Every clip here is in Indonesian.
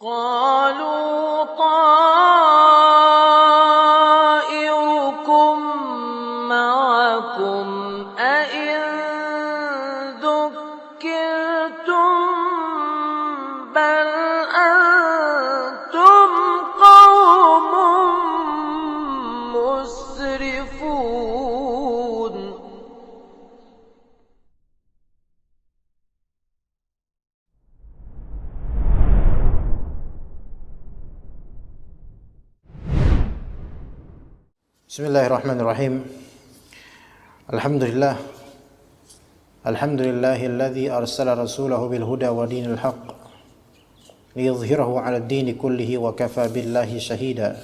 قالوا طائركم معكم أئن ذكرتم بل أنتم قوم مسرفون. Bismillahirrahmanirrahim. Alhamdulillahilladzi arsala rasulahu bil huda wa dinil haqq liyudhhirahu 'alad dini kullihi wa kafa billahi shahida.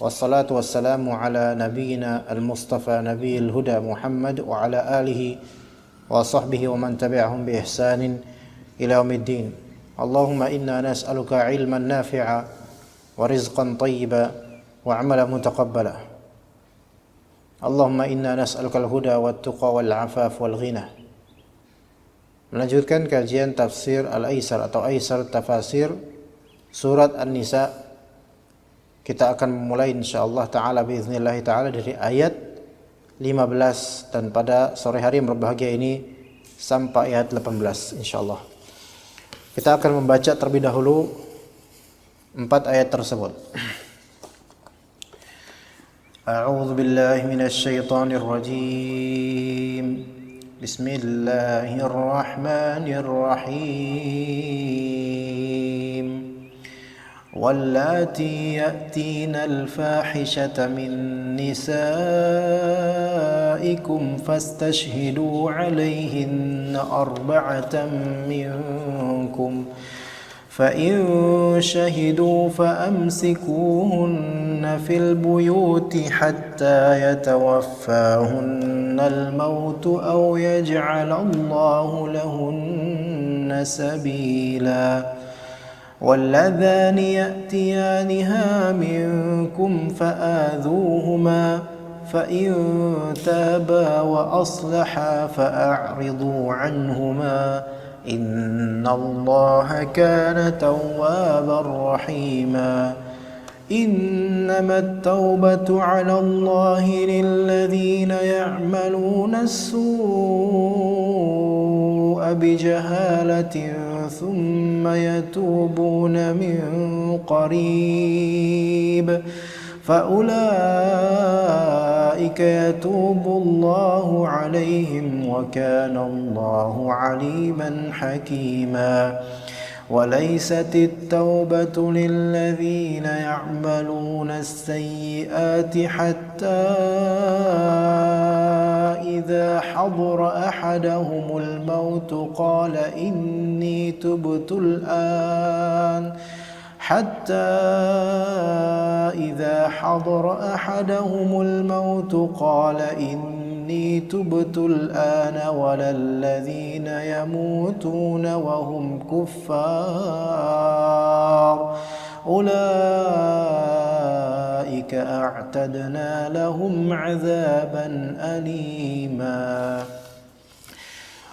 Wassalatu wassalamu ala nabiyyina al-mustafa nabiyil huda Muhammad wa ala alihi wa sahbihi wa man tabi'ahum bi ihsanin ila yaumiddin. Allahumma inna nas'aluka 'ilman nafi'a wa rizqan thayyiban wa 'amalan mutaqabbala. Allahumma inna nas'aluka al-huda wat-tuqa wal-'afaf wal-ghina. Melanjutkan kajian tafsir Al-Aisar atau Aisar Tafasir surat An-Nisa. Kita akan memulai insyaallah taala biiznillah taala dari ayat 15 dan pada sore hari yang berbahagia ini sampai ayat 18 insyaallah. Kita akan membaca terlebih dahulu 4 ayat tersebut. أعوذ بالله من الشيطان الرجيم بسم الله الرحمن الرحيم واللاتي يأتين الفاحشة من نسائكم فاستشهدوا عليهن 4 منكم فإن شهدوا فأمسكوهن في البيوت حتى يتوفاهن الموت أو يجعل الله لهن سبيلا واللذان يأتيانها منكم فآذوهما فإن تابا وأصلحا فأعرضوا عنهما إن الله كان توابا رحيما إنما التوبة على الله للذين يعملون السوء بجهالة ثم يتوبون من قريب فأولئك يتوب الله عليهم وكان الله عليما حكيما وليست التوبة للذين يعملون السيئات حتى إذا حضر أحدهم الموت قال إني تبت الآن حتى إذا حضر أحدهم الموت قال إني تبت الآن ولا الذين يموتون وهم كفار أولئك أعتدنا لهم عذابا أليما.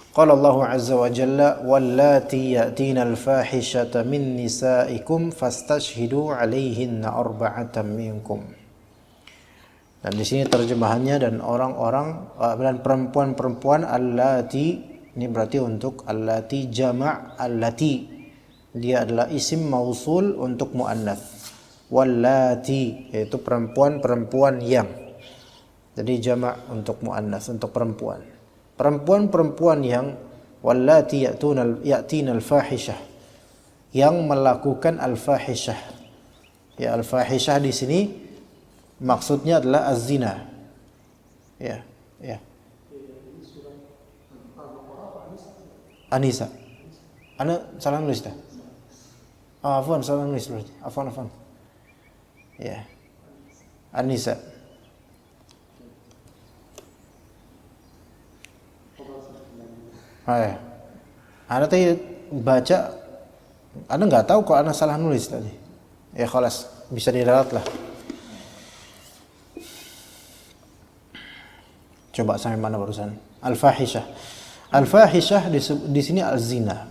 Qala Allahu azza wa jalla wallati ya'tina al-fahishata min nisaikum fastashhidu 'alaihinna 4 minkum. Dan di sini terjemahannya dan orang-orang dan perempuan-perempuan allati, ini berarti untuk allati jama' allati. Dia adalah isim mausul untuk muannats. Wallati yaitu perempuan-perempuan yang. Jadi jama' untuk muannats, untuk perempuan. Perempuan-perempuan yang wallati ya'tina al-fahishah, yang melakukan al-fahishah. Ya, al-fahishah di sini maksudnya adalah az-zina. Ya, ya. Anisa. Ana salah nulis dah. Afwan, salah nulis berarti. Afwan. Ya. Anisa. Anda tadi baca, Anda nggak tahu kok Anda salah nulis tadi. Ya khalas, bisa diralat lah. Coba sampai mana barusan? Al-fahishah. Al-fahishah di sini al-zina.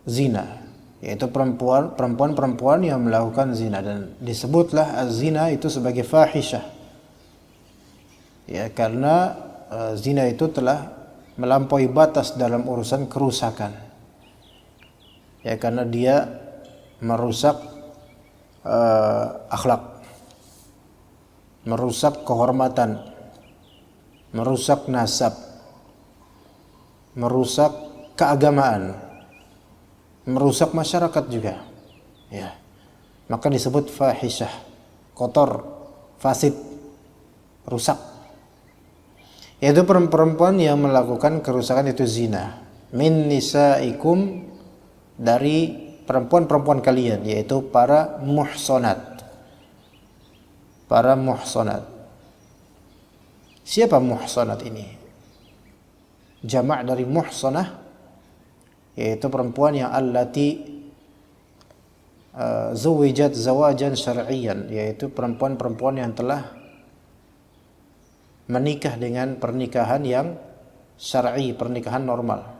Zina. yaitu perempuan yang melakukan zina, dan disebutlah az-zina itu sebagai fahisyah. Ya, karena zina itu telah melampaui batas dalam urusan kerusakan. Ya, karena dia merusak akhlak, merusak kehormatan, merusak nasab, merusak keagamaan, merusak masyarakat juga. Ya. Maka disebut fahisyah, kotor, fasid, rusak. Yaitu perempuan yang melakukan kerusakan, itu zina. Min nisaikum, dari perempuan-perempuan kalian, yaitu para muhsanat. Para muhsanat. Siapa muhsanat ini? Jamak dari muhsanah, yaitu perempuan yang allati zuwijat zawajan syar'iyan, yaitu perempuan-perempuan yang telah menikah dengan pernikahan yang syar'i, pernikahan normal.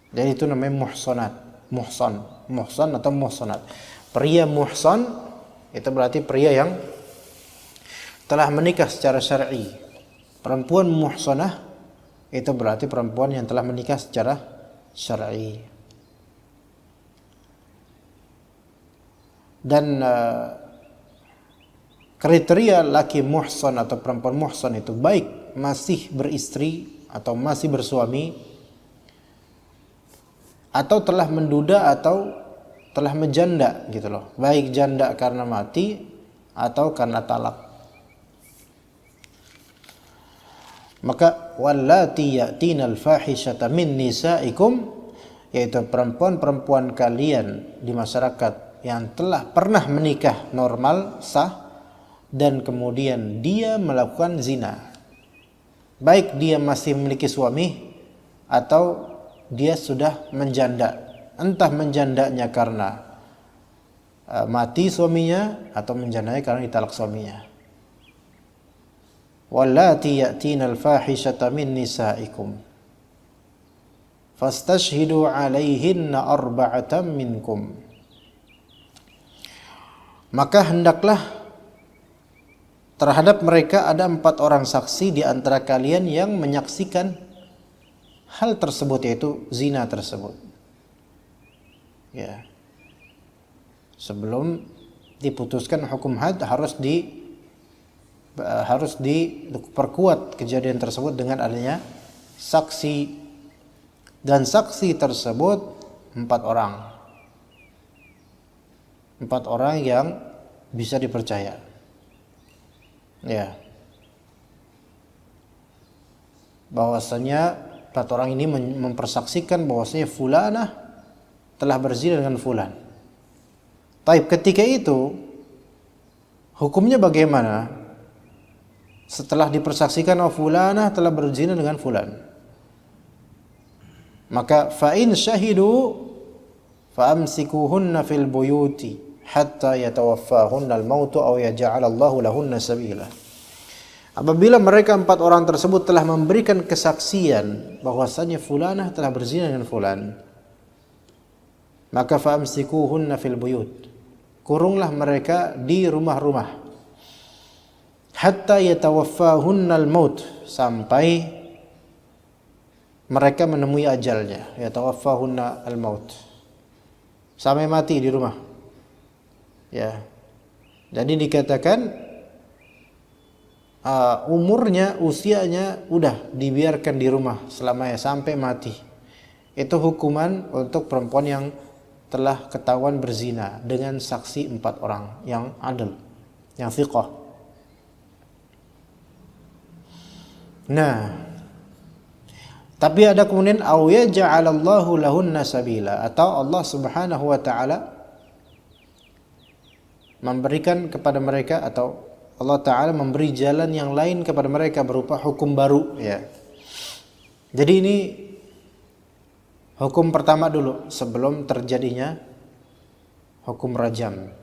Jadi itu namanya muhsanat, muhsan atau muhsanat. Pria muhsan itu berarti pria yang telah menikah secara syar'i. Perempuan muhsanah itu berarti perempuan yang telah menikah secara syar'i. Dan kriteria laki muhsan atau perempuan muhsan itu baik masih beristri atau masih bersuami, atau telah menduda atau telah menjanda gitu loh. Baik janda karena mati atau karena talak. Maka wallati ya'tinal fahisyata min nisaikum, yaitu perempuan-perempuan kalian di masyarakat yang telah pernah menikah normal sah dan kemudian dia melakukan zina. Baik dia masih memiliki suami atau dia sudah menjanda. Entah menjandanya karena mati suaminya atau menjandanya karena ditalak suaminya. Wallati ya'tinal fahishata min nisaikum fastashhidu 'alaihinna arba'atan minkum. Maka hendaklah terhadap mereka ada 4 orang saksi di antara kalian yang menyaksikan hal tersebut, yaitu zina tersebut. Ya. Sebelum diputuskan hukum had harus diperkuat kejadian tersebut dengan adanya saksi, dan saksi tersebut 4 orang. 4 orang yang bisa dipercaya. Ya. Bahwasanya 4 orang ini mempersaksikan bahwasanya fulanah telah berzina dengan fulan. Taib, ketika itu hukumnya bagaimana? Setelah dipersaksikan fulanah telah berzina dengan fulan, maka fa in syahidu fa amsikuhunna fil buyuti hatta yatawaffahunna al-maut aw yaj'alallahu lahunna sabila. Apabila mereka 4 orang tersebut telah memberikan kesaksian bahwasanya fulanah telah berzina dengan fulan, maka fa amsikuhunna fil buyut, kurunglah mereka di rumah-rumah, hatta yatawaffahunna al-maut, sampai mereka menemui ajalnya. Yatawaffahunna al-maut, sampai mati di rumah. Ya. Jadi dikatakan usianya udah dibiarkan di rumah selamanya sampai mati. Itu hukuman untuk perempuan yang telah ketahuan berzina dengan saksi 4 orang yang adil, yang thiqah. Nah, tapi ada kemudian aw yaj'alallahu lahunna sabila, atau Allah Subhanahu wa taala memberikan kepada mereka, atau Allah taala memberi jalan yang lain kepada mereka berupa hukum baru, ya. Jadi ini hukum pertama dulu sebelum terjadinya hukum rajam.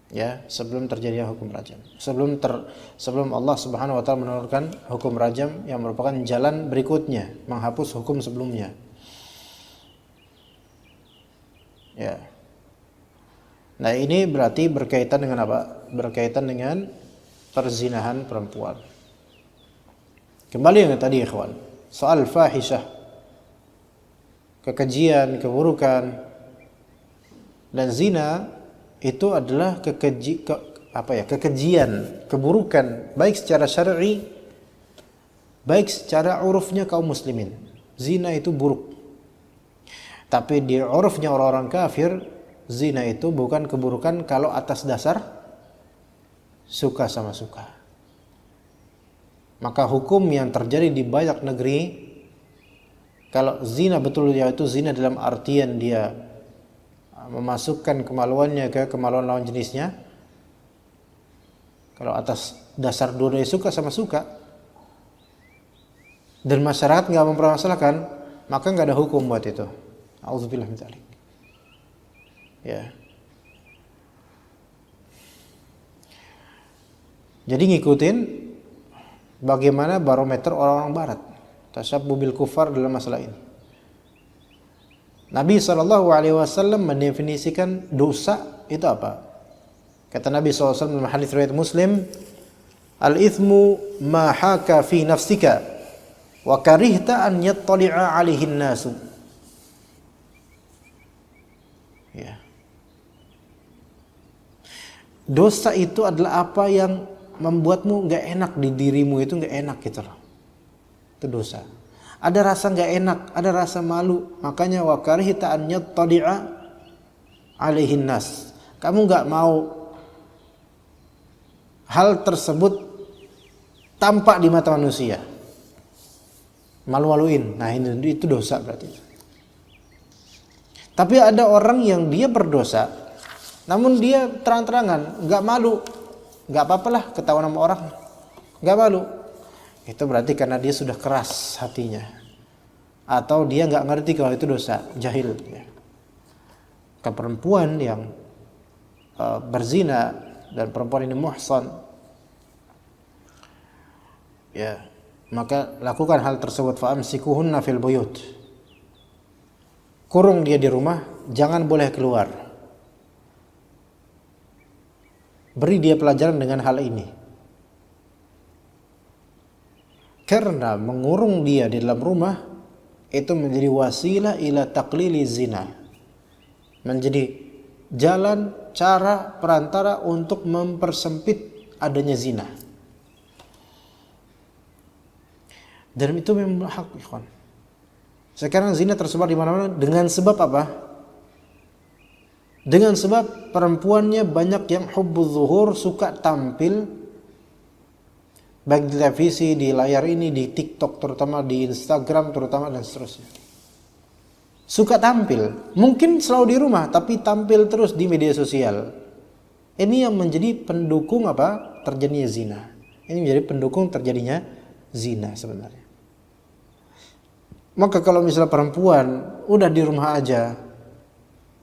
Ya, sebelum terjadinya hukum rajam. Sebelum Allah Subhanahu wa taala menurunkan hukum rajam yang merupakan jalan berikutnya, menghapus hukum sebelumnya. Ya. Nah, ini berarti berkaitan dengan apa? Berkaitan dengan perzinahan perempuan. Kembali yang tadi, ikhwan. Soal fahisyah, kekejian, keburukan, dan zina itu adalah kekejian, keburukan baik secara syar'i, baik secara urufnya kaum muslimin. Zina itu buruk. Tapi di urufnya orang-orang kafir, zina itu bukan keburukan kalau atas dasar suka sama suka. Maka hukum yang terjadi di banyak negeri, kalau zina betul yaitu zina dalam artian dia memasukkan kemaluannya ke kemaluan lawan jenisnya, kalau atas dasar dua-duanya suka sama suka dan masyarakat nggak mempermasalahkan, maka nggak ada hukum buat itu. Auzubillah min dzalik. Ya. Jadi ngikutin bagaimana barometer orang-orang barat, tasyabbuh bil kufar dalam masalah ini. Nabi SAW mendefinisikan dosa itu apa? Kata Nabi SAW dalam hadis riwayat Muslim, al-ithmu ma haka fi nafsika wa karihta an yattali'a 'alaihi an-nasu. Ya. Dosa itu adalah apa yang membuatmu nggak enak di dirimu, itu nggak enak gitu loh. Itu dosa. Ada rasa nggak enak, ada rasa malu. Makanya wa karihta an yattali'a 'alaihi an-nas. Kamu nggak mau hal tersebut tampak di mata manusia. Malu-maluin. Nah, itu dosa berarti. Tapi ada orang yang dia berdosa, namun dia terang-terangan, nggak malu, nggak apa-apalah ketahuan sama orang, nggak malu. Itu berarti karena dia sudah keras hatinya, atau dia nggak ngerti kalau itu dosa, jahil. Ya. Ke perempuan yang berzina dan perempuan ini muhsan, ya, maka lakukan hal tersebut. Fa'amsikuhunna fil buyut. Kurung dia di rumah, jangan boleh keluar. Beri dia pelajaran dengan hal ini. Karena mengurung dia di dalam rumah itu menjadi wasilah ila taqlili zina. Menjadi jalan, cara, perantara untuk mempersempit adanya zina. Dan itu memang hak, ikhwan. Sekarang zina tersebar di mana-mana dengan sebab apa? Dengan sebab perempuannya banyak yang hubbuz zuhur, suka tampil baik di televisi, di layar ini, di TikTok terutama, di Instagram terutama, dan seterusnya. Suka tampil, mungkin selalu di rumah tapi tampil terus di media sosial. Ini yang menjadi pendukung apa? Terjadinya zina. Ini menjadi pendukung terjadinya zina sebenarnya. Maka kalau misalnya perempuan udah di rumah aja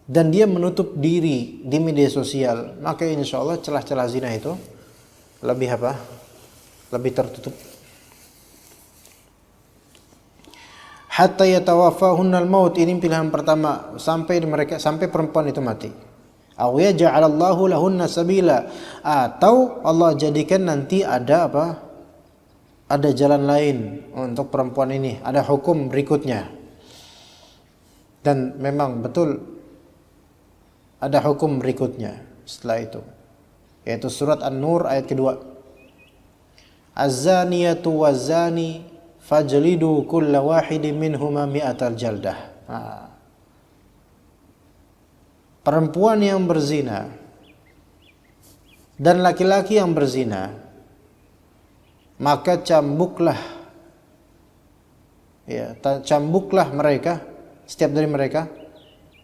dan dia menutup diri di media sosial, maka insya Allah celah-celah zina itu lebih apa? Lebih tertutup. Hatta yatawaffahunna al-maut, ini pilihan pertama, sampai perempuan itu mati. Aw yaj'alallahu lahunna sabila, atau Allah jadikan nanti ada apa? Ada jalan lain untuk perempuan ini, ada hukum berikutnya. Dan memang betul ada hukum berikutnya setelah itu, yaitu surat An-Nur ayat kedua. Az-zaniyatu waz-zani fajlidu kulla wahidin minhuma mi'atal jaldah. Perempuan yang berzina dan laki-laki yang berzina, maka cambuklah mereka, setiap dari mereka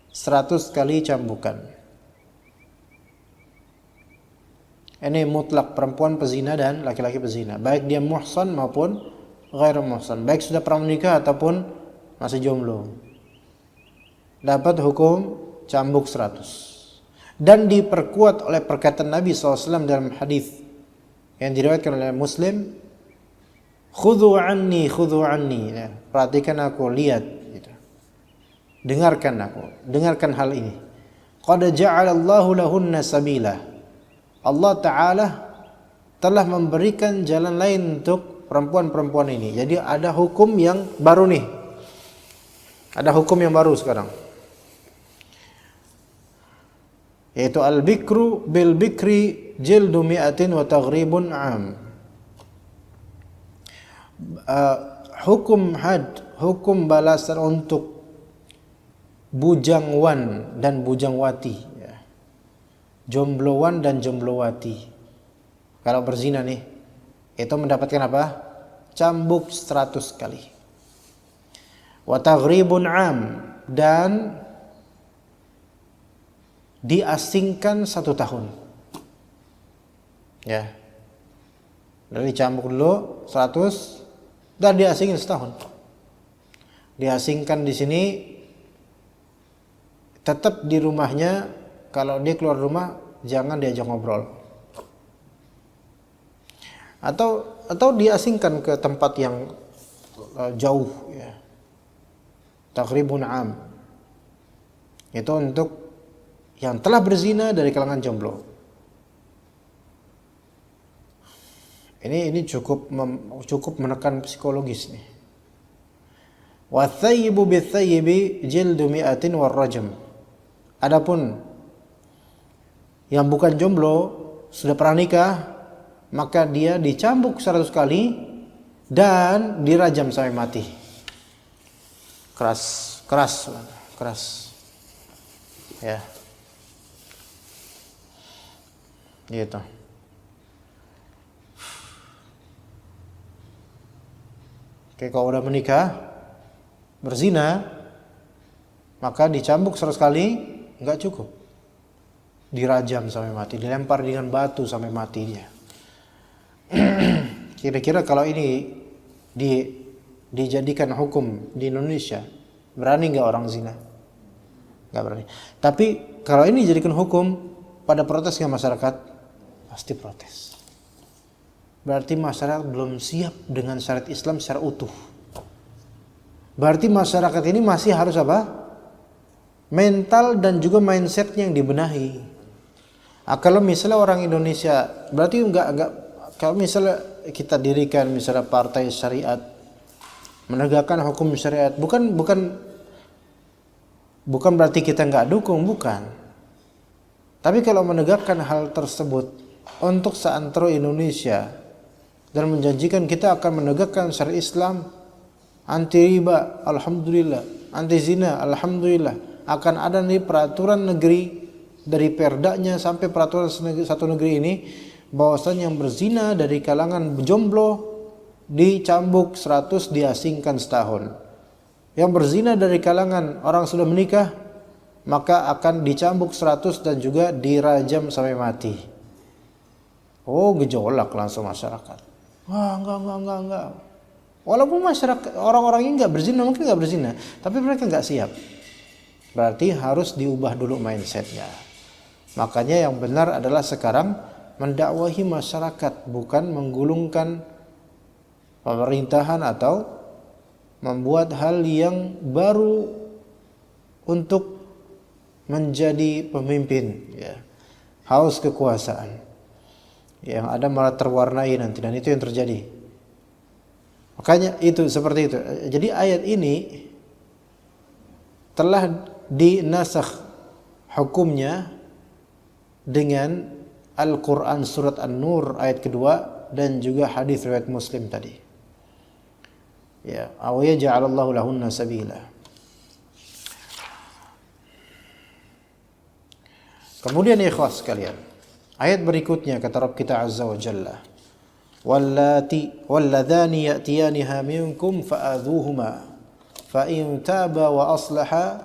100 kali cambukan. Ini mutlak, perempuan pezina dan laki-laki pezina, baik dia muhsan maupun ghairu muhsan, baik sudah pernah menikah ataupun masih jomblo, dapat hukum cambuk 100. Dan diperkuat oleh perkataan Nabi SAW dalam hadis yang diriwayatkan oleh Muslim, khudhu anni, ya, perhatikan aku, lihat gitu. Dengarkan hal ini. qad ja'alallahu lahunna sabila. Allah Ta'ala telah memberikan jalan lain untuk perempuan-perempuan ini. Jadi ada hukum yang baru nih. Ada hukum yang baru sekarang. Yaitu al-bikru bil bikri jildu mi'atin wa taghribun 'am. Hukum had, hukum balasan untuk bujangwan dan bujangwati, ya. Jomblowan dan jomblowati. Kalau berzina nih, itu mendapatkan apa? Cambuk 100 kali. Wa taghribun 'am, dan diasingkan 1 tahun. Ya. Dari cambuk dulu 100 dan diasingkan setahun. Diasingkan di sini tetap di rumahnya, kalau dia keluar rumah jangan diajak ngobrol. Atau diasingkan ke tempat yang jauh, ya. Taghribun 'am. Itu untuk yang telah berzina dari kalangan jomblo. Ini cukup menekan psikologis nih. Wa thayyibu bithayyibi jildu mi'atin warrajam. Adapun yang bukan jomblo sudah pernah nikah, maka dia dicambuk 100 kali dan dirajam sampai mati. Keras. Ya. Gitu. Oke, kalau udah menikah, berzina, maka dicambuk 100 kali enggak cukup. Dirajam sampai mati, dilempar dengan batu sampai mati dia. Kira-kira kalau ini dijadikan hukum di Indonesia, berani enggak orang zina? Enggak berani. Tapi kalau ini dijadikan hukum, pada protes enggak masyarakat? Pasti protes. Berarti masyarakat belum siap dengan syariat Islam secara utuh. Berarti masyarakat ini masih harus apa? Mental dan juga mindsetnya yang dibenahi. Kalau misalnya orang Indonesia, berarti enggak kalau misalnya kita dirikan misalnya partai syariat, menegakkan hukum syariat, bukan berarti kita enggak dukung, bukan. Tapi kalau menegakkan hal tersebut untuk seantero Indonesia dan menjanjikan kita akan menegakkan syariat Islam, anti riba, alhamdulillah, anti zina, alhamdulillah, akan ada nih peraturan negeri dari perdanya sampai peraturan satu negeri ini, bahwasanya yang berzina dari kalangan jomblo dicambuk 100, diasingkan setahun. Yang berzina dari kalangan orang sudah menikah, maka akan dicambuk 100 dan juga dirajam sampai mati. Oh, gejolak langsung masyarakat. Wah, enggak. Walaupun masyarakat orang-orang ini enggak berzina, mungkin enggak berzina, tapi mereka enggak siap. Berarti harus diubah dulu mindsetnya. Makanya yang benar adalah sekarang mendakwahi masyarakat, bukan menggulungkan pemerintahan atau membuat hal yang baru untuk menjadi pemimpin, ya. Haus kekuasaan. Yang ada malah terwarnai nanti, dan itu yang terjadi. Makanya itu seperti itu. Jadi ayat ini telah dinasakh hukumnya dengan Al-Quran surat An-Nur ayat kedua dan juga hadis riwayat Muslim tadi. Ya, aw yaj'alallahu lahunna sabila. Kemudian ikhwas sekalian, ayat berikutnya kata Rabb kita Azza wa Jalla, walladzani ya'tiyaniha minkum fa'adhuhuma fa in taba wa aslaha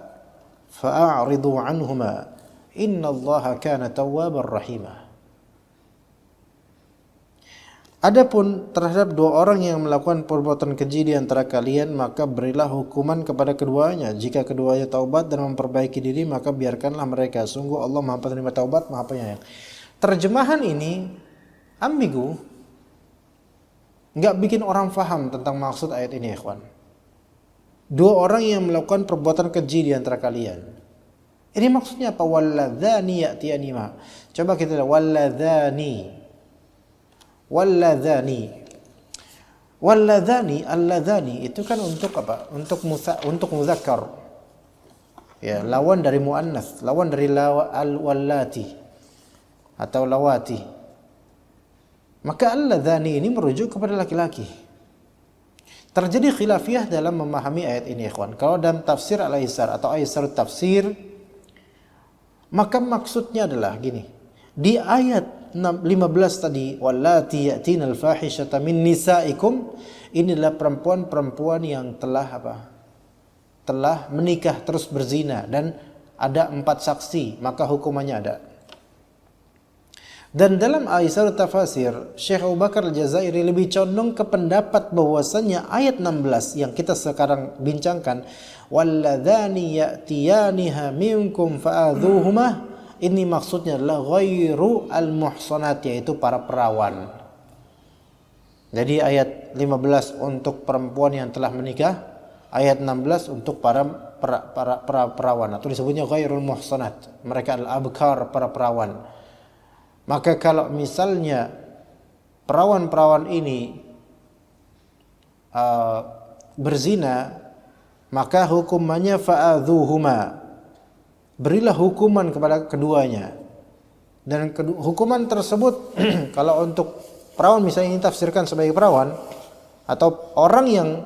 fa'aridu anhuma innallaha kana tawwabar rahima. Adapun terhadap dua orang yang melakukan perbuatan keji di antara kalian, maka berilah hukuman kepada keduanya. Jika keduanya taubat dan memperbaiki diri, maka biarkanlah mereka. Sungguh Allah Maha Penerima Taubat, Maha Penyayang. Terjemahan ini ambigu, nggak bikin orang faham tentang maksud ayat ini, ikhwan. Dua orang yang melakukan perbuatan keji di antara kalian. Ini maksudnya apa? Walladzani ya'tiyanihima. Coba kita lihat walladzani. Alladzani itu kan untuk apa? Untuk muzakkar. Ya, lawan dari muannats, lawan dari wallati atau lawati. Maka alladzani ini merujuk kepada laki-laki. Terjadi khilafiyah dalam memahami ayat ini, ikhwan. Kalau dalam tafsir Al-Aisar atau Aisar tafsir, maka maksudnya adalah gini. Di ayat 15 tadi, wallati ya'tinal fahishata min nisaikum, inilah perempuan-perempuan yang telah menikah terus berzina dan ada 4 saksi, maka hukumannya ada. Dan dalam Aisar tafsir, Syekh Abu Bakar Al-Jazairi lebih condong ke pendapat bahwasanya ayat 16 yang kita sekarang bincangkan, walladzani ya'tiyaniha minkum fa'adhuhuma, ini maksudnya adalah ghairu al-muhsanat, yaitu para perawan. Jadi ayat 15 untuk perempuan yang telah menikah, ayat 16 untuk para perawan, atau disebutnya ghairul muhsanat, mereka adalah abkar, para perawan. Maka kalau misalnya perawan-perawan ini berzina, maka hukumannya fa'adhuhuma, berilah hukuman kepada keduanya. Dan hukuman tersebut kalau untuk perawan, misalnya ini tafsirkan sebagai perawan atau orang yang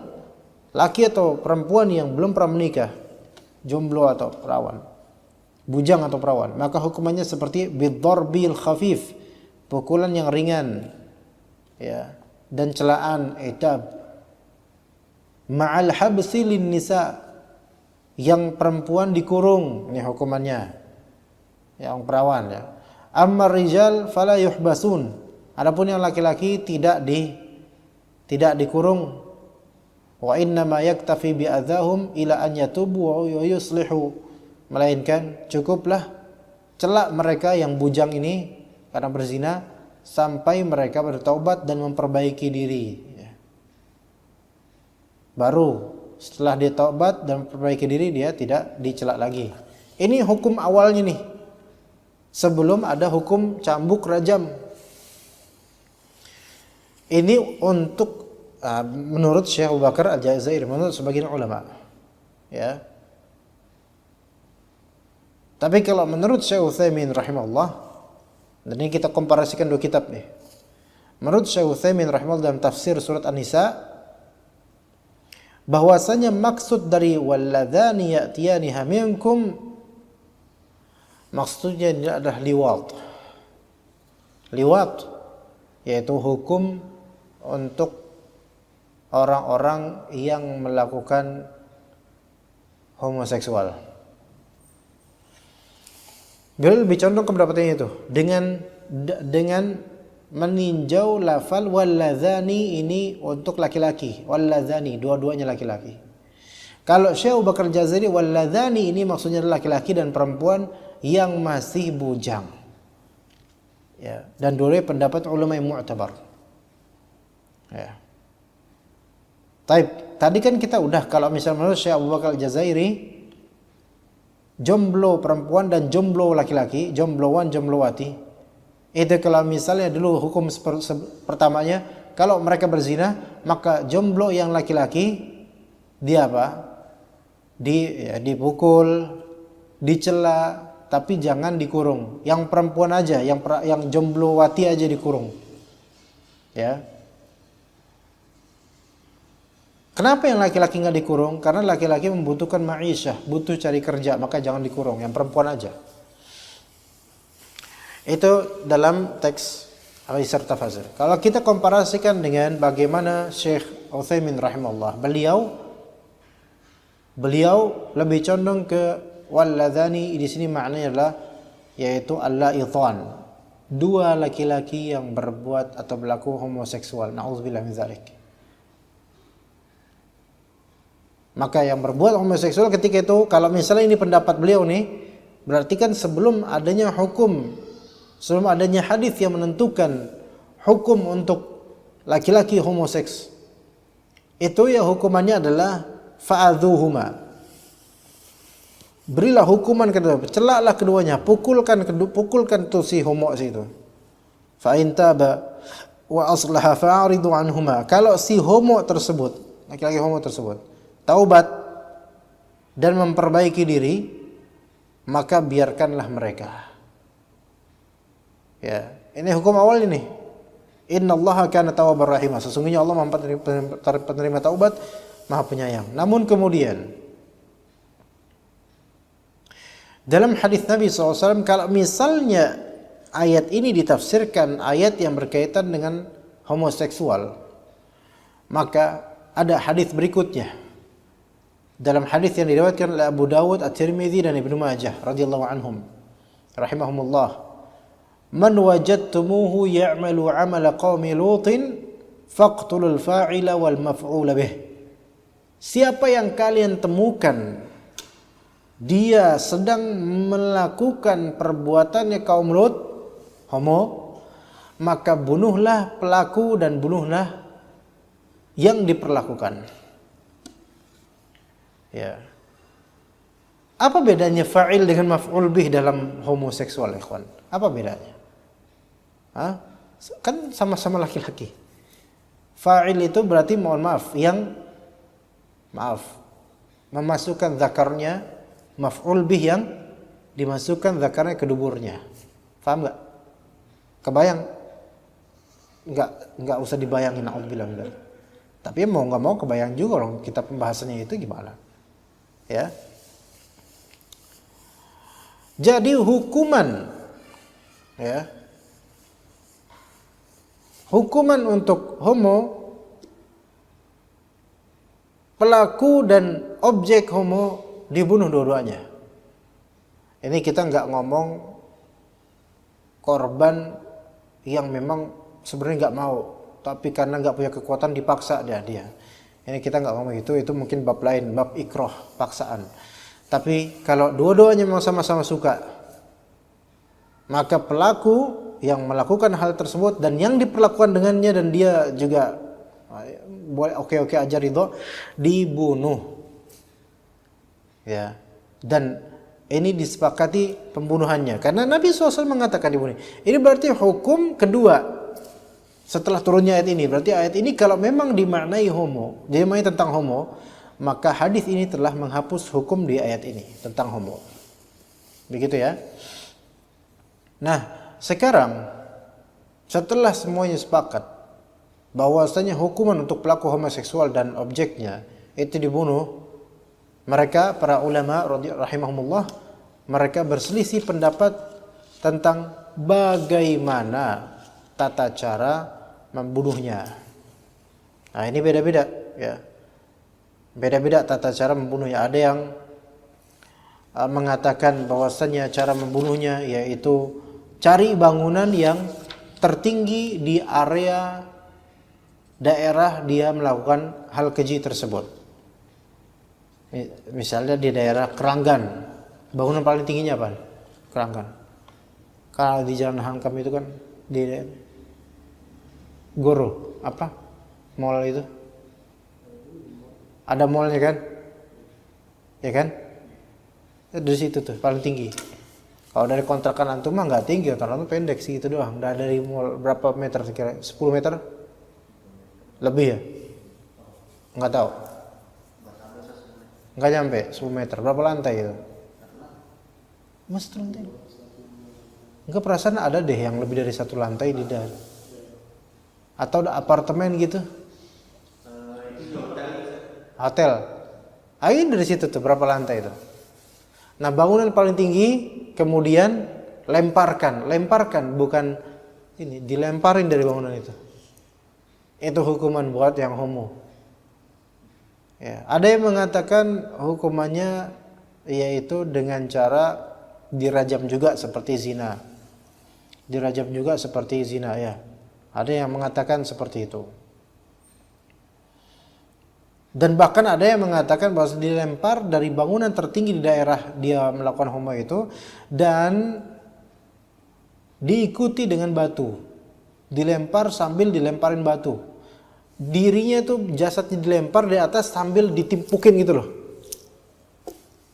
laki atau perempuan yang belum pernah menikah, jomblo atau perawan, bujang atau perawan, maka hukumannya seperti bidharbil khafif, pukulan yang ringan, ya, dan celaan, itab, ma'al habsi lin nisa, yang perempuan dikurung, ini hukumannya, yang perawan, ya. Amma rijal fala yuhbasun, adapun yang laki-laki tidak dikurung. Wa inna ma yaktafi bi adzahum ila an yatubu wa yuslihu, melainkan cukuplah celak mereka yang bujang ini karena berzina sampai mereka bertaubat dan memperbaiki diri, ya. Baru setelah dia taubat dan memperbaiki diri, dia tidak dicelak lagi. Ini hukum awalnya nih, sebelum ada hukum cambuk rajam. Ini untuk menurut Syekh Abu Bakar Al-Jazairi, menurut sebagian ulama, ya. Tapi kalau menurut Syekh Utsaimin rahimahullah, dan ini kita komparasikan dua kitab nih. Menurut Syekh Utsaimin rahimahullah dalam tafsir surat An-Nisa, bahwasanya maksud dari walladzani ya'tiyaniha minkum, maksudnya ini adalah liwat, yaitu hukum untuk orang-orang yang melakukan homoseksual. Beliau lebih condong ke pendapatnya itu dengan meninjau lafal walladzani ini untuk laki-laki, walladzani dua-duanya laki-laki. Kalau Syekh Abu Bakar Al-Jazairi, walladzani ini maksudnya adalah laki-laki dan perempuan yang masih bujang, ya, dan dua pendapat ulama yang mu'tabar, ya. Tadi kan kita udah, kalau misalnya menurut Syekh Abu Bakar Al-Jazairi, jomblo perempuan dan jomblo laki-laki, jomblowan, jomblowati, itu kalau misalnya dulu hukum pertamanya, kalau mereka berzina, maka jomblo yang laki-laki dia dipukul, dicela, tapi jangan dikurung. Yang perempuan aja, yang jomblowati aja dikurung, ya. Kenapa yang laki-laki nggak dikurung? Karena laki-laki membutuhkan ma'isyah, butuh cari kerja, maka jangan dikurung. Yang perempuan aja. Itu dalam teks Aisar Tafsir. Kalau kita komparasikan dengan bagaimana Syekh Utsaimin rahimahullah, beliau lebih condong ke walladzani, di sini maknanya adalah yaitu al-la'idhan, dua laki-laki yang berbuat atau berlaku homoseksual. Na'udzubillah min dzalik. Maka yang berbuat homoseksual ketika itu, kalau misalnya ini pendapat beliau nih, berarti kan sebelum adanya hadis yang menentukan hukum untuk laki-laki homoseks, itu ya hukumannya adalah fa'adhuhuma. berilah hukuman kedua, celaklah keduanya, pukulkan tuh si homo itu. Fa in taba wa aslaha fa'ridu anhuma. Kalau si homo tersebut, laki-laki homo tersebut, taubat dan memperbaiki diri, maka biarkanlah mereka. Ya, ini hukum awal ini. Innallaha kana tawwabar rahim. Sesungguhnya Allah Maha penerima taubat, Maha penyayang. Namun kemudian dalam hadis Nabi SAW, kalau misalnya ayat ini ditafsirkan ayat yang berkaitan dengan homoseksual, maka ada hadis berikutnya. Dalam hadis yang diriwayatkan oleh Abu Dawud, At-Tirmidzi dan Ibnu Majah radhiyallahu anhum rahimahumullah, man wajadtumuhu ya'malu 'amala qaumi Lutin faqtulul fa'ila wal maf'ula bih. Siapa yang kalian temukan dia sedang melakukan perbuatannya kaum Lut, homo, maka bunuhlah pelaku dan bunuhlah yang diperlakukan. Ya. Apa bedanya fa'il dengan maf'ul bih dalam homoseksual, ikhwan? Apa bedanya? Hah? Kan sama-sama laki-laki. Fa'il itu berarti memasukkan zakarnya, maf'ul bih yang dimasukkan zakarnya ke duburnya. Paham enggak? Kebayang? Enggak usah dibayangin, naudzubillah. Tapi mau enggak mau kebayang juga orang kita pembahasannya itu gimana. Ya. Jadi hukuman, ya. Hukuman untuk homo, pelaku dan objek homo dibunuh dua-duanya. Ini kita nggak ngomong korban yang memang sebenarnya nggak mau, tapi karena nggak punya kekuatan dipaksa dia. Ini kita nggak ngomong itu mungkin bab lain, bab ikroh, paksaan. Tapi kalau dua-duanya memang sama-sama suka, maka pelaku yang melakukan hal tersebut dan yang diperlakukan dengannya dan dia juga boleh oke aja ridho, dibunuh. Ya, dan ini disepakati pembunuhannya karena Nabi SAW mengatakan dibunuh. Ini berarti hukum kedua setelah turunnya ayat ini. Berarti ayat ini kalau memang dimaknai tentang homo, maka hadis ini telah menghapus hukum di ayat ini tentang homo. Begitu ya. Nah, sekarang setelah semuanya sepakat bahwasanya hukuman untuk pelaku homoseksual dan objeknya itu dibunuh, mereka para ulama rahimahumullah, mereka berselisih pendapat tentang bagaimana tata cara membunuhnya. Nah, ini beda-beda ya. Beda-beda tata cara membunuhnya. Ada yang mengatakan bahwasanya cara membunuhnya yaitu cari bangunan yang tertinggi di area daerah dia melakukan hal keji tersebut. Misalnya di daerah Keranggan, bangunan paling tingginya apa? Keranggan. Kalau di Jalan Hankam itu kan di Goro, apa? Mall itu. Ada mallnya kan? Ya kan? Dari situ tuh paling tinggi. Kalau dari kontrakan antum mah nggak tinggi, kontrakan pendek sih itu doang. Dari mall berapa meter kira? 10 meter? Lebih ya? Nggak tahu. Nggak nyampe 10 meter. Berapa lantai itu? Mas lantai. Enggak, perasaan ada deh yang lebih dari 1 lantai di dalam. Atau ada apartemen gitu? Hotel. Ayo dari situ tuh berapa lantai itu? Nah, bangunan paling tinggi kemudian lemparkan bukan ini, dilemparin dari bangunan itu. Itu hukuman buat yang homo. Ya, ada yang mengatakan hukumannya yaitu dengan cara dirajam juga seperti zina. Dirajam juga seperti zina ya. Ada yang mengatakan seperti itu. Dan bahkan ada yang mengatakan bahwa dilempar dari bangunan tertinggi di daerah dia melakukan homo itu dan diikuti dengan batu. Dilempar sambil dilemparin batu. Dirinya itu jasadnya dilempar di atas sambil ditimpukin gitu loh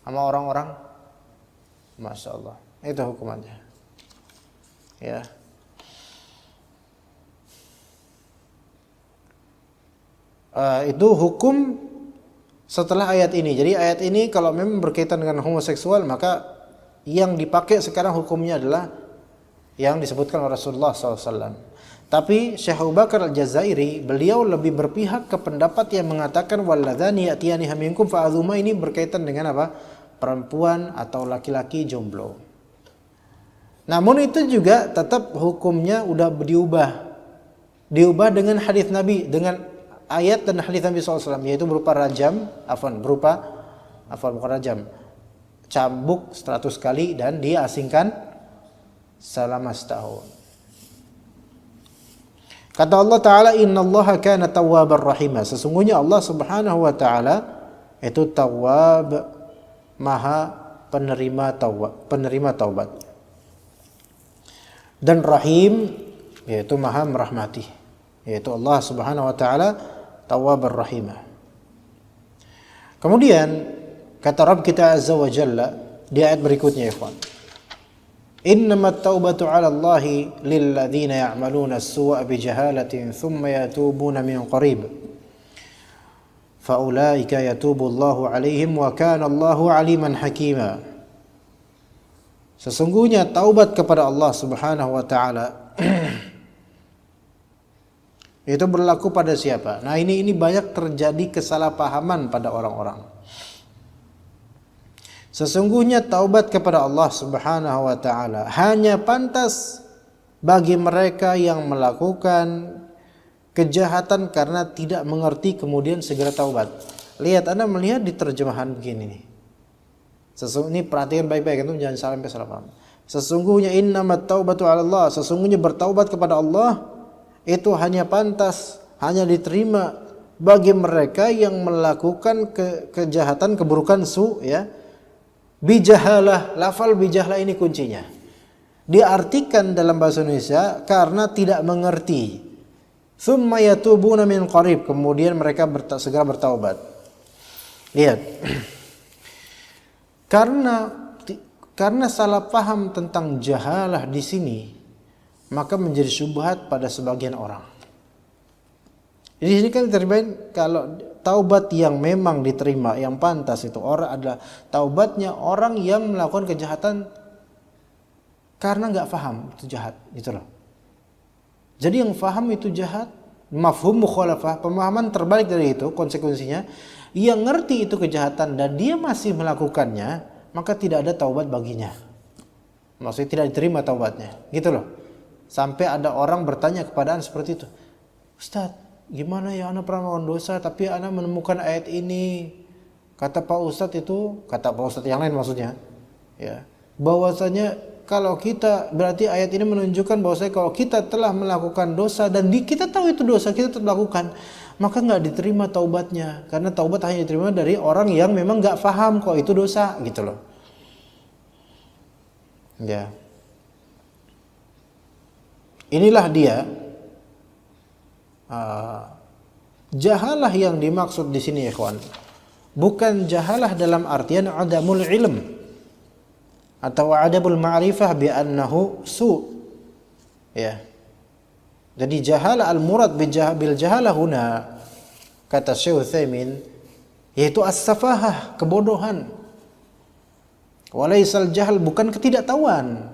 sama orang-orang. Masya Allah. Itu hukumannya. Ya. Itu hukum setelah ayat ini. Jadi ayat ini kalau memang berkaitan dengan homoseksual, maka yang dipakai sekarang hukumnya adalah yang disebutkan oleh Rasulullah SAW. Tapi Syekh Abu Bakar Al-Jazairi, beliau lebih berpihak ke pendapat yang mengatakan walladzani ya'tiyaniha minkum fa'adhuma, ini berkaitan dengan apa? Perempuan atau laki-laki jomblo. Namun itu juga tetap hukumnya udah diubah dengan hadis Nabi, dengan ayat dan hadis Nabi SAW, yaitu berupa rajam, bukan rajam, cambuk 100 kali dan diasingkan selama setahun. Kata Allah Ta'ala, innallaha kana tawwabar rahima, sesungguhnya Allah Subhanahu wa Ta'ala itu tawwab, maha penerima taubat, dan rahim, yaitu maha merahmati, yaitu Allah Subhanahu wa Ta'ala tawwabar rahimah. Kemudian kata Rabb kita Azza wa Jalla di ayat berikutnya, ikhwan, innamat taubatu 'ala Allahi lilladzina ya'maluna as-su'a bijahalatin thumma yatubuna min qarib faulaika yatubu Allahu 'alaihim wa kana Allahu 'aliman hakima. Sesungguhnya taubat kepada Allah Subhanahu wa Ta'ala itu berlaku pada siapa? Nah, ini banyak terjadi kesalahpahaman pada orang-orang. Sesungguhnya taubat kepada Allah Subhanahu wa Ta'ala hanya pantas bagi mereka yang melakukan kejahatan karena tidak mengerti kemudian segera taubat. Lihat, Anda melihat di terjemahan begini nih. Ini perhatikan baik-baik, itu jangan sampai salah paham. Sesungguhnya innamat taubatu 'ala Allah, sesungguhnya bertaubat kepada Allah itu hanya pantas, hanya diterima bagi mereka yang melakukan kejahatan, keburukan, ya. Bijahalah, lafal bijahalah ini kuncinya. Diartikan dalam bahasa Indonesia karena tidak mengerti. Tsumma yatubuna min qarib, kemudian mereka segera bertaubat. Lihat. Karena salah paham tentang jahalah di sini, maka menjadi syubhat pada sebagian orang. Di sini kan terbaik kalau taubat yang memang diterima, yang pantas itu orang adalah taubatnya orang yang melakukan kejahatan karena nggak paham itu jahat, gitu loh. Jadi yang paham itu jahat, mafhum mukhalafah, pemahaman terbalik dari itu, konsekuensinya yang ngerti itu kejahatan dan dia masih melakukannya, maka tidak ada taubat baginya. Maksudnya tidak diterima taubatnya, gitu loh. Sampai ada orang bertanya kepada Anda seperti itu, Ustadz, gimana ya anak pernah melakukan dosa tapi anak menemukan ayat ini, kata Pak Ustadz yang lain maksudnya, ya, bahwasanya kalau kita, berarti ayat ini menunjukkan bahwasanya kalau kita telah melakukan dosa dan kita tahu itu dosa, kita tetap lakukan, maka nggak diterima taubatnya, karena taubat hanya diterima dari orang yang memang nggak paham kok itu dosa, gitu loh. Ya, inilah dia. Jahalah yang dimaksud di sini, ikhwan, bukan jahalah dalam artian adamul ilm atau adabul ma'rifah bi annahu su. Ya. Jadi jahalah al-murad bil jahalah huna, kata Syekh Utsaimin, yaitu as-safahah, kebodohan. Walaisal jahal, bukan ketidaktahuan.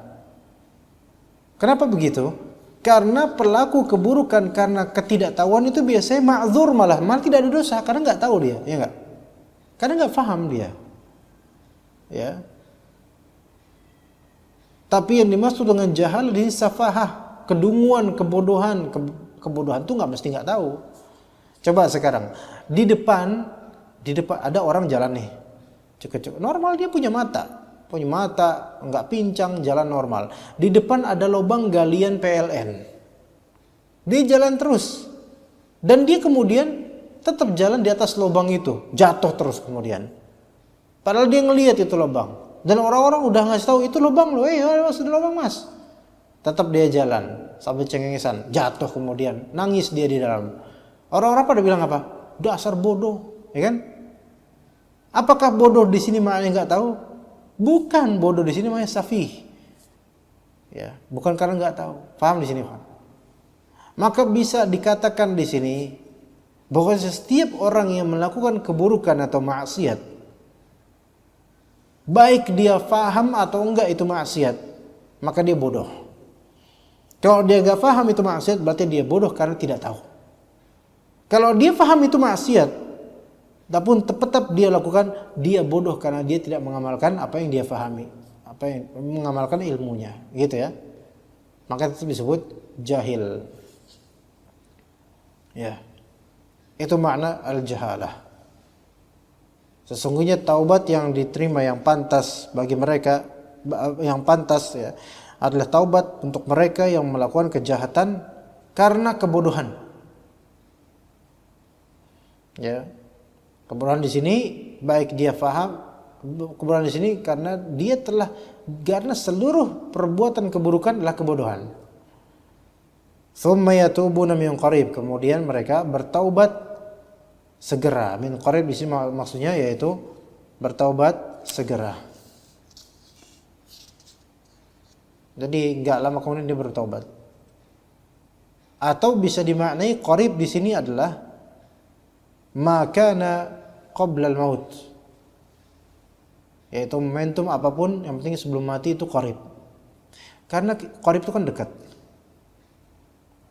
Kenapa begitu? Karena pelaku keburukan karena ketidaktahuan itu biasanya ma'dzur, malah tidak ada dosa karena nggak tahu dia, ya nggak? Karena nggak paham dia, ya. Tapi yang dimaksud dengan jahal di safahah, kedunguan, kebodohan. Kebodohan itu nggak mesti nggak tahu. Coba sekarang di depan ada orang jalan nih, cek normal, dia punya mata nggak pincang, jalan normal. Di depan ada lubang galian PLN, dia jalan terus dan dia kemudian tetap jalan di atas lubang itu, jatuh terus kemudian, padahal dia ngelihat itu lubang dan orang-orang udah ngasih tahu itu lubang loh, sudah lubang mas, tetap dia jalan sampai cengengesan, jatuh kemudian nangis dia di dalam. Orang-orang pada bilang apa? Dasar bodoh, ya kan? Apakah bodoh di sini maknanya nggak tahu? Bukan bodoh di sini namanya safih. Ya, bukan karena nggak tahu. Paham di sini, Pak? Maka bisa dikatakan di sini bahwa setiap orang yang melakukan keburukan atau maksiat, baik dia faham atau enggak itu maksiat, maka dia bodoh. Kalau dia enggak faham itu maksiat, berarti dia bodoh karena tidak tahu. Kalau dia faham itu maksiat, tapi tetap dia lakukan, dia bodoh karena dia tidak mengamalkan apa yang dia fahami, apa yang mengamalkan ilmunya, gitu ya. Maka itu disebut jahil. Ya. Itu makna al-jahalah. Sesungguhnya taubat yang diterima yang pantas bagi mereka, yang pantas ya, adalah taubat untuk mereka yang melakukan kejahatan karena kebodohan. Ya. Kebodohan di sini baik dia faham, kebodohan di sini karena karena seluruh perbuatan keburukan adalah kebodohan. Tsumma yatubuna min qarib, kemudian mereka bertaubat segera. Min qarib di sini maksudnya yaitu bertaubat segera. Jadi enggak lama kemudian dia bertaubat. Atau bisa dimaknai qarib di sini adalah makana qabla al-maut. Yaitu momentum apapun yang penting sebelum mati itu qarib. Karena qarib itu kan dekat.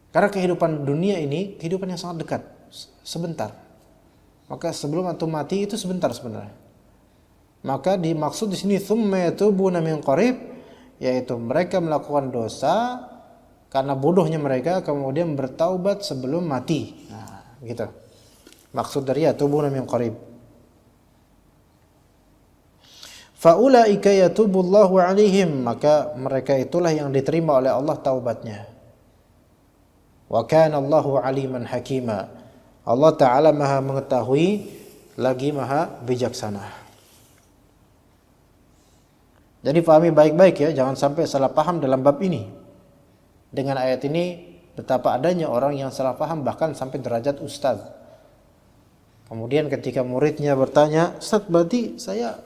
Karena kehidupan dunia ini kehidupan yang sangat dekat, sebentar. Maka sebelum antum mati itu sebentar sebenarnya. Maka dimaksud di sini tsumma yatubuna min qarib, yaitu mereka melakukan dosa karena bodohnya mereka kemudian bertaubat sebelum mati. Nah, gitu. Maksud dari yatubuna min qarib. Fa ulaika yatubullahu alaihim, maka mereka itulah yang diterima oleh Allah taubatnya. Wa kana Allahu aliman hakima. Allah Ta'ala maha mengetahui lagi maha bijaksana. Jadi pahami baik-baik ya, jangan sampai salah paham dalam bab ini. Dengan ayat ini betapa adanya orang yang salah paham bahkan sampai derajat ustaz. Kemudian ketika muridnya bertanya, "Ustaz, berarti saya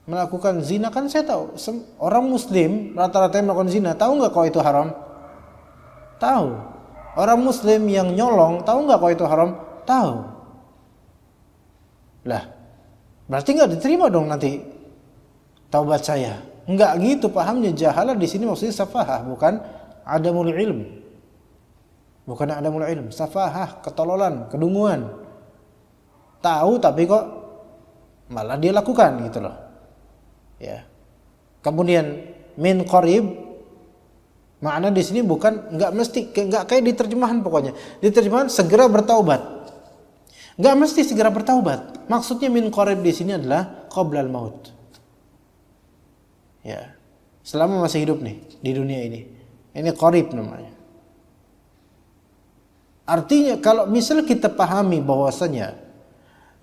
melakukan zina?" Kan saya tahu orang muslim rata-rata yang melakukan zina, tahu nggak kalau itu haram? Tahu. Orang muslim yang nyolong tahu nggak kalau itu haram? Tahu. Lah, berarti nggak diterima dong nanti taubat saya. Nggak gitu pahamnya. Jahalah di sini maksudnya safahah, bukan adamul ilm. Bukan adamul ilm, safahah, ketololan, kedunguan. Tahu tapi kok malah dia lakukan gitu loh. Ya. Kemudian min qarib, makna di sini bukan nggak kayak di terjemahan pokoknya. Di terjemahan segera bertaubat. Nggak mesti segera bertaubat. Maksudnya min qarib di sini adalah qoblal maut. Ya. Selama masih hidup nih di dunia ini. Ini qarib namanya. Artinya kalau misal kita pahami bahwasanya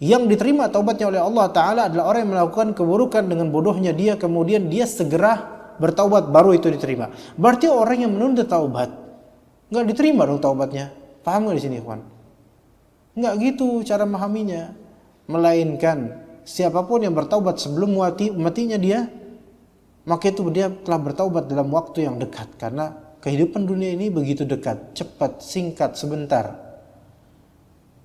yang diterima taubatnya oleh Allah Ta'ala adalah orang yang melakukan keburukan dengan bodohnya dia, kemudian dia segera bertaubat, baru itu diterima. Berarti orang yang menunda taubat nggak diterima dong taubatnya. Paham nggak di sini, kawan? Nggak gitu cara memahaminya. Melainkan siapapun yang bertaubat sebelum matinya dia, maka itu dia telah bertaubat dalam waktu yang dekat. Karena kehidupan dunia ini begitu dekat, cepat, singkat, sebentar.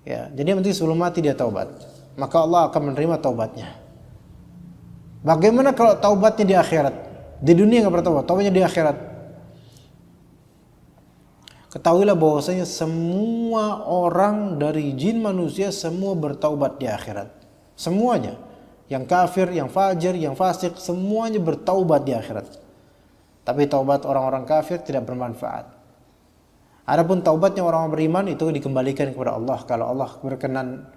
Ya, jadi yang penting sebelum mati dia taubat, maka Allah akan menerima taubatnya. Bagaimana kalau taubatnya di akhirat? Di dunia nggak bertaubat, taubatnya di akhirat. Ketahuilah bahwasanya semua orang dari jin manusia semua bertaubat di akhirat. Semuanya, yang kafir, yang fajir, yang fasik, semuanya bertaubat di akhirat. Tapi taubat orang-orang kafir tidak bermanfaat. Adapun taubatnya orang beriman itu dikembalikan kepada Allah. Kalau Allah berkenan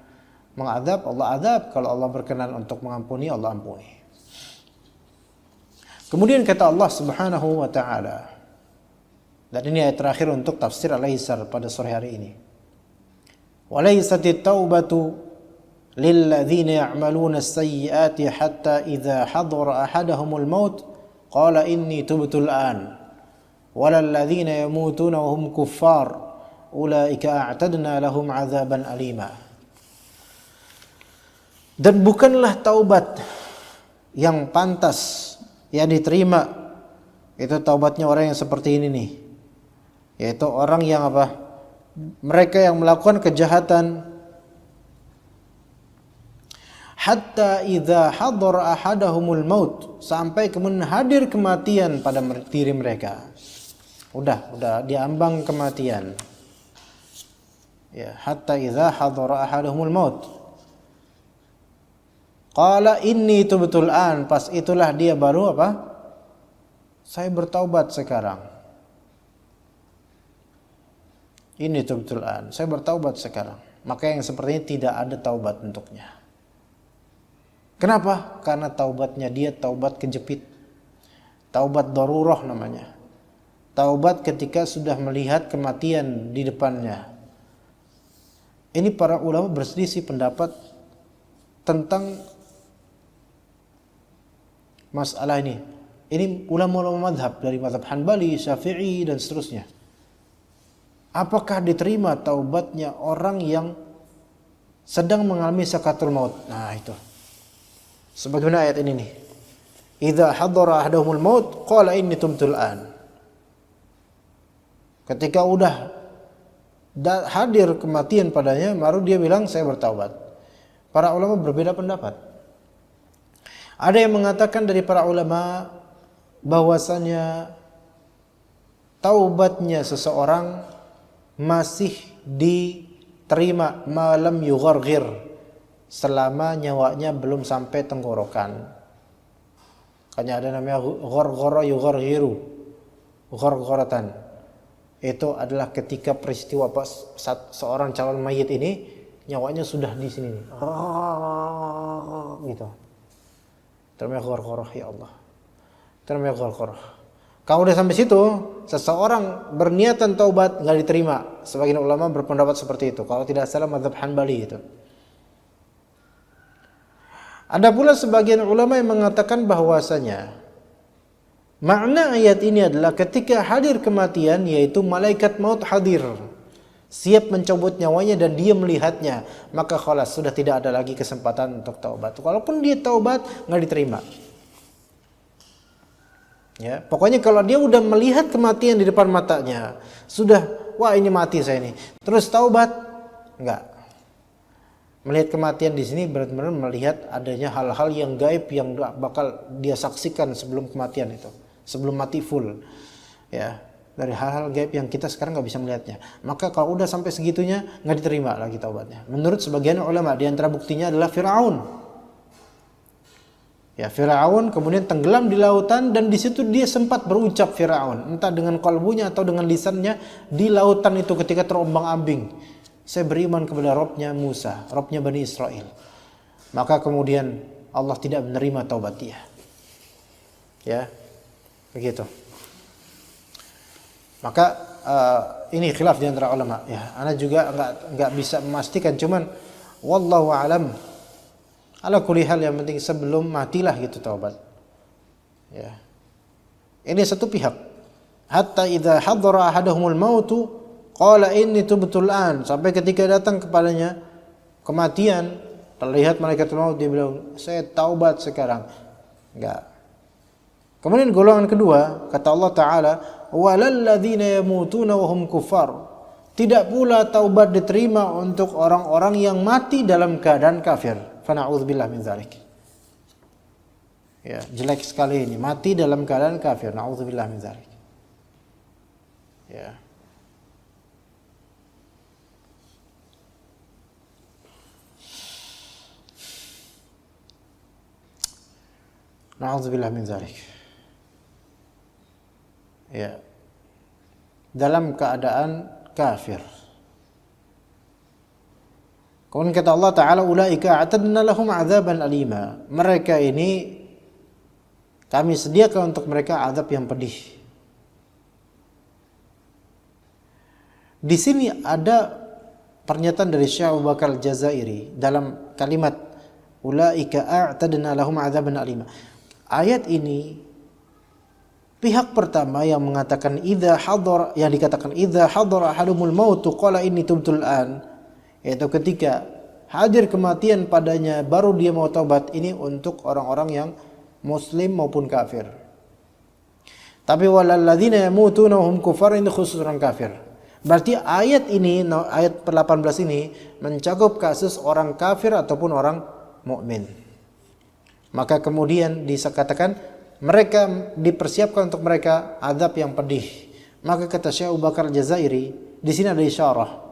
mengadab, Allah adab. Kalau Allah berkenan untuk mengampuni, Allah ampuni. Kemudian kata Allah Subhanahu wa taala, dan ini ayat terakhir untuk tafsir Al-Aisar pada sore hari ini. "Walaisatit taubatu lilladzina ya'maluna as-sayyi'ati hatta idza hadara ahadahumul maut qala inni tubtu al-an walalladzina yamutuna wa hum kuffar ulaika a'tadna lahum 'adzaban alima." Dan bukanlah taubat yang pantas yang diterima itu taubatnya orang yang seperti ini nih, yaitu orang yang apa? Mereka yang melakukan kejahatan hatta idza hadara ahadahumul maut, sampai kemudian hadir kematian pada diri mereka. Udah diambang kematian. Ya, hatta idza hadara ahadahumul maut. Qala inni tubtul an, pas itulah dia baru apa? Saya bertaubat sekarang. Ini tubtul an, saya bertaubat sekarang. Maka yang seperti ini tidak ada taubat untuknya. Kenapa? Karena taubatnya dia taubat kejepit. Taubat darurah namanya. Taubat ketika sudah melihat kematian di depannya. Ini para ulama berselisih pendapat tentang masalah ini. Ini ulama-ulama madhab, dari madhab Hanbali, Syafi'i dan seterusnya. Apakah diterima taubatnya orang yang sedang mengalami sakaratul maut? Nah itu. Sebagaimana ayat ini nih. Idza hadara ahaduhumul maut qala inni tubtul an. Ketika udah hadir kematian padanya, baru dia bilang saya bertaubat. Para ulama berbeda pendapat. Ada yang mengatakan dari para ulama bahwasanya taubatnya seseorang masih diterima malam yugharghir, selama nyawanya belum sampai tenggorokan. Makanya ada namanya gharghara yugharghiru, ghargharatan. Itu adalah ketika peristiwa seorang calon mayit ini nyawanya sudah di sini nih. Gitu. Terima ghargharah, ya Allah. Terima ghargharah. Kalau udah sampai situ, seseorang berniatan taubat enggak diterima. Sebagian ulama berpendapat seperti itu. Kalau tidak salah mazhab Hanbali itu. Ada pula sebagian ulama yang mengatakan bahwasanya makna ayat ini adalah ketika hadir kematian, yaitu malaikat maut hadir, siap mencabut nyawanya dan dia melihatnya, maka khalas, sudah tidak ada lagi kesempatan untuk taubat. Walaupun dia taubat enggak diterima. Ya, pokoknya kalau dia udah melihat kematian di depan matanya, sudah, wah ini mati saya ini. Terus taubat, enggak. Melihat kematian di sini benar-benar melihat adanya hal-hal yang gaib yang bakal dia saksikan sebelum kematian itu, sebelum mati full. Ya, dari hal-hal gaib yang kita sekarang nggak bisa melihatnya. Maka kalau udah sampai segitunya nggak diterima lagi taubatnya. Menurut sebagian ulama, di antara buktinya adalah Firaun. Ya, Firaun kemudian tenggelam di lautan dan di situ dia sempat berucap, Firaun, entah dengan kalbunya atau dengan lisannya, di lautan itu ketika terombang-ambing, saya beriman kepada Robnya Musa, Robnya Bani Israel. Maka kemudian Allah tidak menerima taubat dia. Ya, begitu. Maka ini khilaf di antara ulama. Ya, ana juga enggak bisa memastikan, cuman wallahu alam. Ala kulli hal, yang penting sebelum matilah gitu taubat. Ya. Ini satu pihak. Hatta idza hadara ahaduhumul mautu qala inni tubtul an, sampai ketika datang kepadanya kematian, terlihat malaikat maut, dia bilang saya taubat sekarang. Enggak. Kemudian golongan kedua, kata Allah Taala, walal ladzina yamutuna wa hum kuffar. Tidak pula taubat diterima untuk orang-orang yang mati dalam keadaan kafir. Fa na'udzubillah min dzalik. Ya, jelek sekali ini, mati dalam keadaan kafir. Na'udzubillah min dzalik. Ya. Na'udzubillah min dzalik. Ya. Dalam keadaan kafir. Kemudian kata Allah Ta'ala, ulaika a'tadna lahum 'adzaban alima. Mereka ini kami sediakan untuk mereka azab yang pedih. Di sini ada pernyataan dari Syekh Abu Bakar Al-Jazairi dalam kalimat ulaika a'tadna lahum 'adzaban alima. Ayat ini pihak pertama yang mengatakan idza hadar, yang dikatakan idza hadara ahadumul maut qala inni tubtul an, yaitu ketika hadir kematian padanya baru dia mau taubat, ini untuk orang-orang yang muslim maupun kafir. Tapi walalladzina yamutuna hum kufar, ini khusus orang kafir. Berarti ayat ini, ayat 18 ini mencakup kasus orang kafir ataupun orang mukmin. Maka kemudian dikatakan mereka dipersiapkan untuk mereka azab yang pedih. Maka kata Syekh Abu Bakar Jazairi, di sini ada isyarah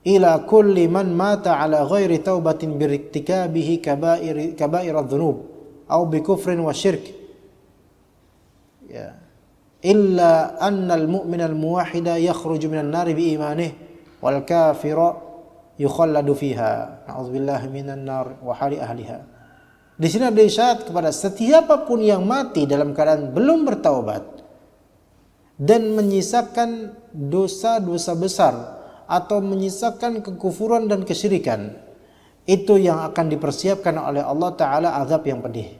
ila kulli man mata ala ghairi taubatin birtikabihi kaba'ir adh-dhunub aw bi kufrin wa syirk. Ya. Illa anna al-mu'mina al-muwahhida yakhruju minan nari bi imanihi wal kafira yukhalladu fiha. Na'udzubillahi minan nar wa hali ahliha. Di sini ada isyarat kepada setiapapun yang mati dalam keadaan belum bertaubat dan menyisakan dosa-dosa besar atau menyisakan kekufuran dan kesyirikan, itu yang akan dipersiapkan oleh Allah Ta'ala azab yang pedih.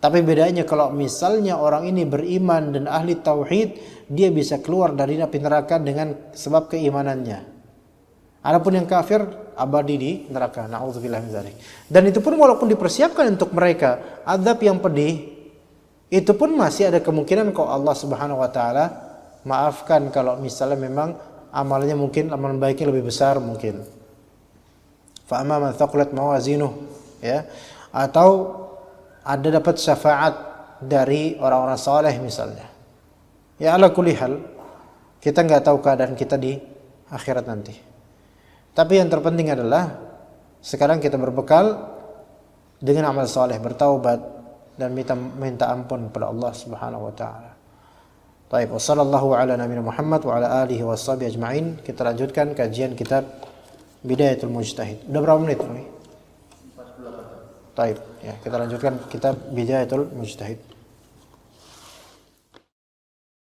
Tapi bedanya kalau misalnya orang ini beriman dan ahli tauhid, dia bisa keluar dari api neraka dengan sebab keimanannya. Adapun yang kafir abadi di neraka. Na'udzubillah min dzalik. Dan itu pun walaupun dipersiapkan untuk mereka azab yang pedih, itu pun masih ada kemungkinan kok Allah Subhanahu wa taala maafkan kalau misalnya memang amalnya mungkin amalan baiknya lebih besar mungkin. Fa amma man thaqulat mawazinuh, ya, atau ada dapat syafaat dari orang-orang saleh misalnya. Ya ala kulli hal, kita enggak tahu keadaan kita di akhirat nanti. Tapi yang terpenting adalah sekarang kita berbekal dengan amal saleh, bertaubat dan minta ampun kepada Allah Subhanahu wa taala. Baik, wassallallahu ala nabiyina Muhammad wa ala alihi washabihi ajmain. Kita lanjutkan kajian kitab Bidayatul Mujtahid. Udah berapa menit, Roy? 48. Baik, ya, kita lanjutkan kitab Bidayatul Mujtahid.